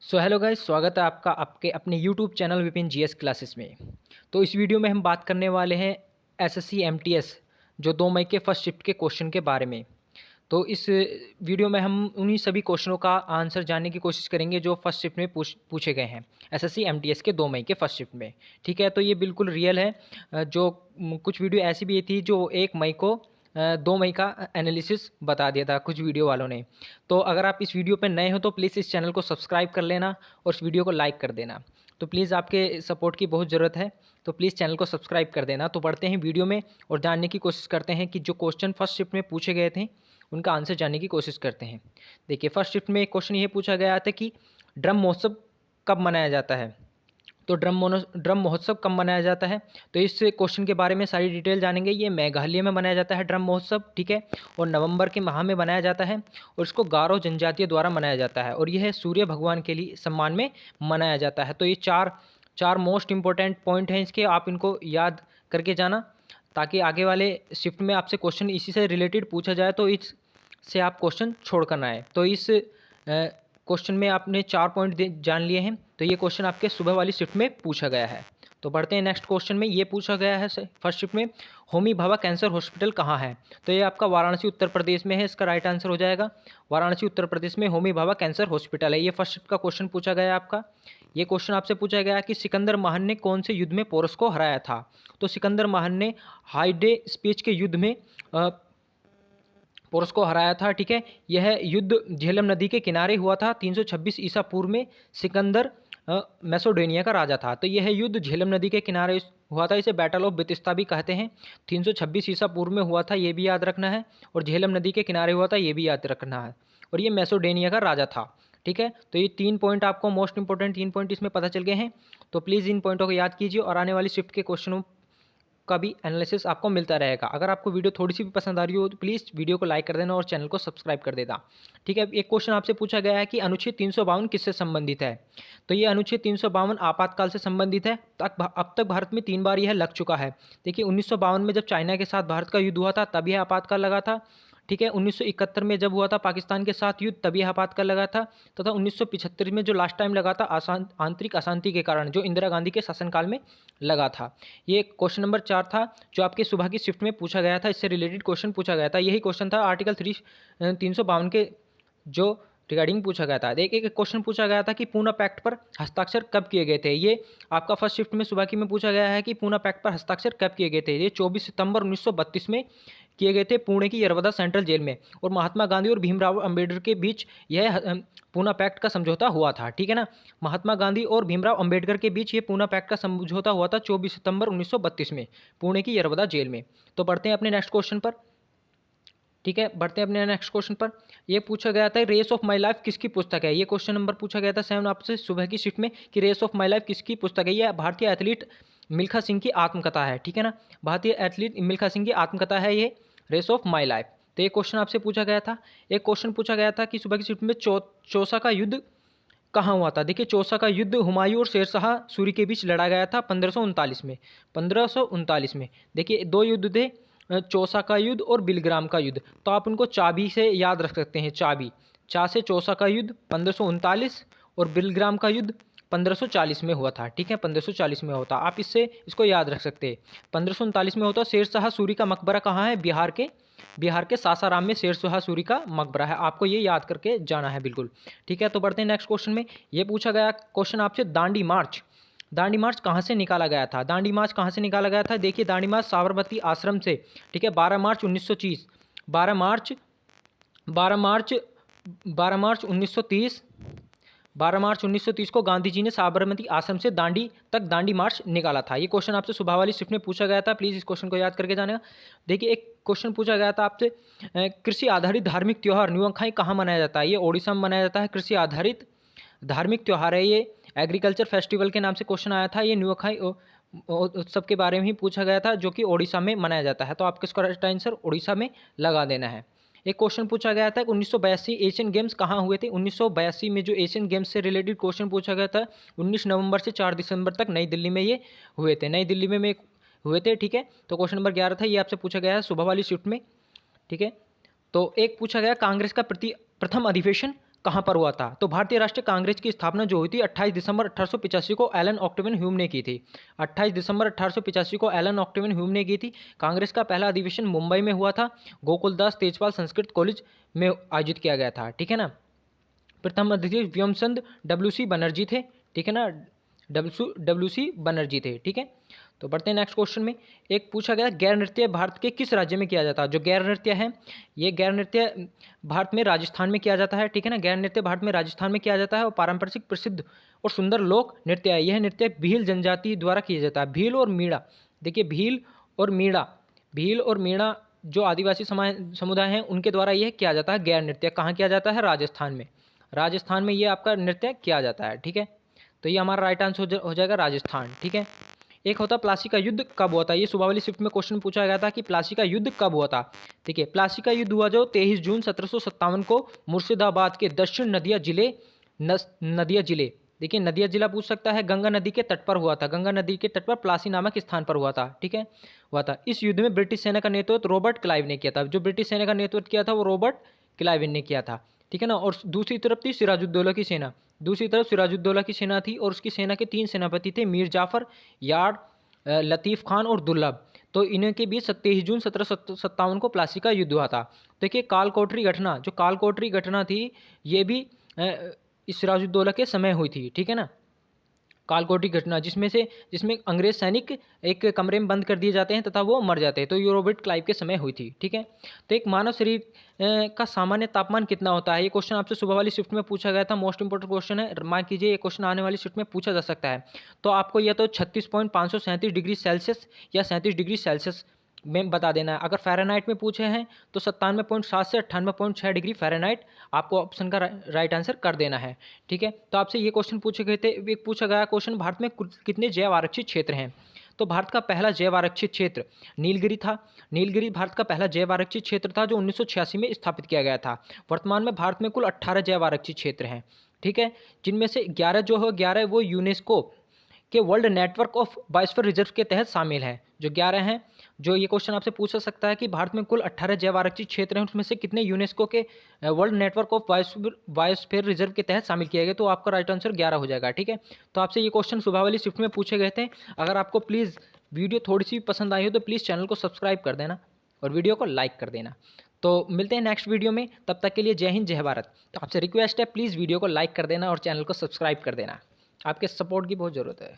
So hello guys, स्वागत है आपका आपके अपने YouTube channel Vipin GS classes में। तो इस वीडियो में हम बात करने वाले हैं एसएससी एमटीएस जो 2 मई के फर्स्ट शिफ्ट के क्वेश्चन के बारे में। तो इस वीडियो में हम उन्हीं सभी क्वेश्चनों का आंसर जानने की कोशिश करेंगे जो फर्स्ट शिफ्ट में पूछे गए हैं एसएससी एमटीएस के 2 मई के फर्स्ट शिफ्ट में। ठीक है, तो ये बिल्कुल रियल है। जो कुछ वीडियो ऐसी भी थी जो 1 मई को 2 मई का एनालिसिस बता दिया था कुछ वीडियो वालों ने। तो अगर आप इस वीडियो पर नए हो तो प्लीज़ इस चैनल को सब्सक्राइब कर लेना और इस वीडियो को लाइक कर देना। तो प्लीज़ आपके सपोर्ट की बहुत ज़रूरत है, तो प्लीज़ चैनल को सब्सक्राइब कर देना। तो बढ़ते हैं वीडियो में और जानने की कोशिश करते हैं कि जो क्वेश्चन फर्स्ट शिफ्ट में पूछे गए थे उनका आंसर जानने की कोशिश करते हैं। देखिए, फर्स्ट शिफ्ट में एक क्वेश्चन ये पूछा गया था कि ड्रम महोत्सव कब मनाया जाता है। तो ड्रम महोत्सव कब मनाया जाता है, तो इस क्वेश्चन के बारे में सारी डिटेल जानेंगे। ये मेघालय में मनाया जाता है ड्रम महोत्सव, ठीक है, और नवंबर के माह में मनाया जाता है और इसको गारो जनजातीय द्वारा मनाया जाता है और यह सूर्य भगवान के लिए सम्मान में मनाया जाता है। तो ये चार मोस्ट इंपॉर्टेंट पॉइंट हैं इसके, आप इनको याद करके जाना ताकि आगे वाले शिफ्ट में आपसे क्वेश्चन इसी से रिलेटेड पूछा जाए तो इससे आप क्वेश्चन छोड़ कर ना आए। तो इस क्वेश्चन में आपने 4 पॉइंट जान लिए हैं। तो ये क्वेश्चन आपके सुबह वाली शिफ्ट में पूछा गया है। तो बढ़ते हैं नेक्स्ट क्वेश्चन में। ये पूछा गया है फर्स्ट शिफ्ट में, होमी भाभा कैंसर हॉस्पिटल कहाँ है। तो ये आपका वाराणसी उत्तर प्रदेश में है, इसका राइट आंसर हो जाएगा वाराणसी उत्तर प्रदेश में होमी भाभा कैंसर हॉस्पिटल है। ये फर्स्ट शिफ्ट का क्वेश्चन पूछा गया है आपका। ये क्वेश्चन आपसे पूछा गया कि सिकंदर महान ने कौन से युद्ध में पोरस को हराया था। तो सिकंदर महान ने हाइडे स्पीच के युद्ध में पोरस को हराया था, ठीक है। यह युद्ध झेलम नदी के किनारे हुआ था 326 ईसा पूर्व में। सिकंदर मैसेडोनिया का राजा था। तो यह युद्ध झेलम नदी के किनारे हुआ था, इसे बैटल ऑफ बितिस्ता भी कहते हैं। 326 ईसा पूर्व में हुआ था, ये भी याद रखना है, और झेलम नदी के किनारे हुआ था, ये भी याद रखना है, और ये मैसेडोनिया का राजा था, ठीक है। तो ये 3 पॉइंट आपको मोस्ट इंपॉर्टेंट 3 पॉइंट इसमें पता चल गए हैं। तो प्लीज़ इन पॉइंटों को याद कीजिए और आने वाली शिफ्ट के क्वेश्चनों का भी एनालिसिस आपको मिलता रहेगा। अगर आपको वीडियो थोड़ी सी भी पसंद आ रही हो तो प्लीज़ वीडियो को लाइक कर देना और चैनल को सब्सक्राइब कर देना, ठीक है। एक क्वेश्चन आपसे पूछा गया है कि अनुच्छेद 352 किससे संबंधित है। तो ये अनुच्छेद 352 आपातकाल से संबंधित है। अब तक भारत में 3 बार यह लग चुका है। देखिए, 1952 में जब चाइना के साथ भारत का युद्ध हुआ था तब यह आपातकाल लगा था, ठीक है। 1971 में जब हुआ था पाकिस्तान के साथ युद्ध तभी आपातकाल लगा था, तथा 1975 में जो लास्ट टाइम लगा था आंतरिक अशांति के कारण, जो इंदिरा गांधी के शासनकाल में लगा था। ये क्वेश्चन नंबर 4 था जो आपके सुबह की शिफ्ट में पूछा गया था, इससे रिलेटेड क्वेश्चन पूछा गया था। यही क्वेश्चन था आर्टिकल 352 के जो रिगार्डिंग पूछा गया था। देखिए, एक क्वेश्चन पूछा गया था कि पूना पैक्ट पर हस्ताक्षर कब किए गए थे। ये आपका फर्स्ट शिफ्ट में सुबह की में पूछा गया है कि पूना पैक्ट पर हस्ताक्षर कब किए गए थे। ये 24 सितंबर 1932 में किए गए थे पुणे की यरवदा सेंट्रल जेल में, और महात्मा गांधी और भीमराव अंबेडकर के बीच यह पूना पैक्ट का समझौता हुआ था, ठीक है ना। महात्मा गांधी और भीमराव अंबेडकर के बीच ये पूना पैक्ट का समझौता हुआ था 24 सितंबर 1932 में पुणे की यरवदा जेल में। तो बढ़ते हैं अपने नेक्स्ट क्वेश्चन पर, ठीक है। बढ़ते हैं अपने नेक्स्ट क्वेश्चन पर। ये पूछा गया था रेस ऑफ माई लाइफ किसकी पुस्तक है। ये क्वेश्चन नंबर पूछा गया था 7 आपसे सुबह की शिफ्ट में कि रेस ऑफ माई लाइफ किसकी पुस्तक है। यह भारतीय एथलीट मिल्खा सिंह की आत्मकथा है, ठीक है ना। भारतीय एथलीट मिल्खा सिंह की आत्मकथा है ये रेस ऑफ माई लाइफ। तो ये क्वेश्चन आपसे पूछा गया था। एक क्वेश्चन पूछा गया था कि सुबह की शिफ्ट में चौसा का युद्ध कहाँ हुआ था। देखिए, चौसा का युद्ध हुमायूं और शेरशाह सूरी के बीच लड़ा गया था 1539 में। 1539 में देखिए 2 युद्ध थे, चौसा का युद्ध और बिलग्राम का युद्ध। तो आप उनको चाबी से याद रख सकते हैं। चा से चौसा का युद्ध 1539 और बिलग्राम का युद्ध 1540 में हुआ था, ठीक है। 1540 में होता, आप इसको याद रख सकते हैं। 1539 में होता। शेरशाह सूरी का मकबरा कहाँ है, बिहार के सासाराम में शेरशाह सूरी का मकबरा है। आपको ये याद करके जाना है बिल्कुल, ठीक है। तो बढ़ते हैं नेक्स्ट क्वेश्चन में। ये पूछा गया क्वेश्चन आपसे दांडी मार्च कहाँ से निकाला गया था। दांडी मार्च कहाँ से निकाला गया था। देखिए, दांडी मार्च साबरमती आश्रम से, ठीक है। 12 मार्च 1930 12 मार्च 1930 12 मार्च 1930 को गांधी जी ने साबरमती आश्रम से दांडी मार्च निकाला था। ये क्वेश्चन आपसे सुबह वाली शिफ्ट में पूछा गया था, प्लीज़ इस क्वेश्चन को याद करके जाना। देखिए, एक क्वेश्चन पूछा गया था आपसे कृषि आधारित धार्मिक त्यौहार नुआखाई कहाँ मनाया जाता है। ये ओडिशा में मनाया जाता है। कृषि आधारित धार्मिक त्यौहार है ये, एग्रीकल्चर फेस्टिवल के नाम से क्वेश्चन आया था। ये नुआखाई उत्सव के बारे में ही पूछा गया था जो कि ओडिशा में मनाया जाता है। तो आपको इसका राइट आंसर उड़ीसा में लगा देना है। एक क्वेश्चन पूछा गया था 1982 एशियन गेम्स कहाँ हुए थे। 1982 में जो एशियन गेम्स से रिलेटेड क्वेश्चन पूछा गया था 19 नवंबर से 4 दिसंबर तक नई दिल्ली में ये हुए थे। नई दिल्ली में हुए थे, ठीक है। तो क्वेश्चन नंबर 11 था, ये आपसे पूछा गया है सुबह वाली शिफ्ट में, ठीक है। तो एक पूछा गया कांग्रेस का प्रथम अधिवेशन कहाँ पर हुआ था? तो भारतीय राष्ट्रीय कांग्रेस की स्थापना जो हुई थी 28 दिसंबर 1885 को एलन ऑक्टेवियन ह्यूम ने की थी। 28 दिसंबर 1885 को एलन ऑक्टेवियन ह्यूम ने की थी। कांग्रेस का पहला अधिवेशन मुंबई में हुआ था, गोकुलदास तेजपाल संस्कृत कॉलेज में आयोजित किया गया था, ठीक है ना। प्रथम अध्यक्ष व्योमचंद डब्ल्यू.सी. बनर्जी थे, ठीक है ना, डब्ल्यू.सी. बनर्जी थे, ठीक है। तो बढ़ते हैं नेक्स्ट क्वेश्चन में। एक पूछा गया गैर नृत्य भारत के किस राज्य में किया जाता है? जो गैर नृत्य है, ये गैर नृत्य भारत में राजस्थान में किया जाता है, ठीक है ना। गैर नृत्य भारत में राजस्थान में किया जाता है और पारंपरिक प्रसिद्ध और सुंदर लोक नृत्य है। यह नृत्य भील जनजाति द्वारा किया जाता है। भील और मीणा, देखिए भील और मीणा जो आदिवासी समुदाय हैं उनके द्वारा यह किया जाता है गैर नृत्य। कहाँ किया जाता है? राजस्थान में। राजस्थान में ये आपका नृत्य किया जाता है, ठीक है। तो ये हमारा राइट आंसर हो जाएगा राजस्थान, ठीक है। एक होता प्लासी का युद्ध कब हुआ था? ये सुबह वाली शिफ्ट में क्वेश्चन पूछा गया था कि प्लासी का युद्ध कब हुआ था। देखिए प्लासी का युद्ध हुआ जो 23 जून 1757 को मुर्शिदाबाद के दक्षिण नदिया जिले, देखिए नदिया जिला पूछ सकता है, गंगा नदी के तट पर हुआ था। गंगा नदी के तट पर प्लासी नामक स्थान पर हुआ था, ठीक है, हुआ था। इस युद्ध में ब्रिटिश सेना का नेतृत्व रॉबर्ट क्लाइव ने किया था। जो ब्रिटिश सेना का नेतृत्व किया था वो रॉबर्ट क्लाइव ने किया था, ठीक है ना। और दूसरी तरफ थी सिराजुद्दौला की सेना। दूसरी तरफ सिराजुद्दौला की सेना थी और उसकी सेना के 3 सेनापति थे, मीर जाफर, यार लतीफ़ खान और दुर्लभ। तो इन्हीं के बीच 23 जून 1757 को प्लासी का युद्ध हुआ था। देखिए कालकोठरी घटना, जो कालकोठरी घटना थी ये भी सिराजुद्दौला के समय हुई थी, ठीक है ना। कालकोठरी घटना जिसमें अंग्रेज सैनिक एक कमरे में बंद कर दिए जाते हैं तथा वो मर जाते हैं, तो ये रॉबर्ट क्लाइव के समय हुई थी, ठीक है। तो एक मानव शरीर का सामान्य तापमान कितना होता है? ये क्वेश्चन आपसे सुबह वाली शिफ्ट में पूछा गया था, मोस्ट इंपोर्टेंट क्वेश्चन है, मार्क कीजिए। ये क्वेश्चन आने वाली शिफ्ट में पूछा जा सकता है। तो आपको या तो 36.537 डिग्री सेल्सियस या 37 डिग्री सेल्सियस में बता देना है। अगर फ़ारेनहाइट में पूछे हैं तो 97.7 से 98.6 डिग्री फ़ारेनहाइट आपको ऑप्शन का राइट आंसर कर देना है, ठीक है। तो आपसे ये क्वेश्चन पूछे गए थे, एक पूछा गया क्वेश्चन, भारत में कितने जैव आरक्षित क्षेत्र हैं? तो भारत का पहला जैव आरक्षित क्षेत्र नीलगिरी था। नीलगिरी भारत का पहला जैव आरक्षित क्षेत्र था जो 1986 में स्थापित किया गया था। वर्तमान में भारत में कुल 18 जैव आरक्षित क्षेत्र हैं, ठीक है, जिनमें से 11 जो है 11 वो यूनेस्को के world network of biosphere reserve के तहत शामिल हैं। जो 11 हैं, जो ये क्वेश्चन आपसे पूछ सकता है कि भारत में कुल 18 जैव आरक्षित क्षेत्र हैं, उसमें से कितने यूनेस्को के world network of biosphere reserve के तहत शामिल किए गए, तो आपका राइट आंसर 11 हो जाएगा, ठीक है। तो आपसे ये क्वेश्चन सुबह वाली शिफ्ट में पूछे गए थे। अगर आपको प्लीज़ वीडियो थोड़ी सी पसंद आई हो तो प्लीज़ चैनल को सब्सक्राइब कर देना और वीडियो को लाइक कर देना। तो मिलते हैं नेक्स्ट वीडियो में, तब तक के लिए जय हिंद जय भारत। तो आपसे रिक्वेस्ट है प्लीज़ वीडियो को लाइक कर देना और चैनल को सब्सक्राइब कर देना, आपके सपोर्ट की बहुत ज़रूरत है।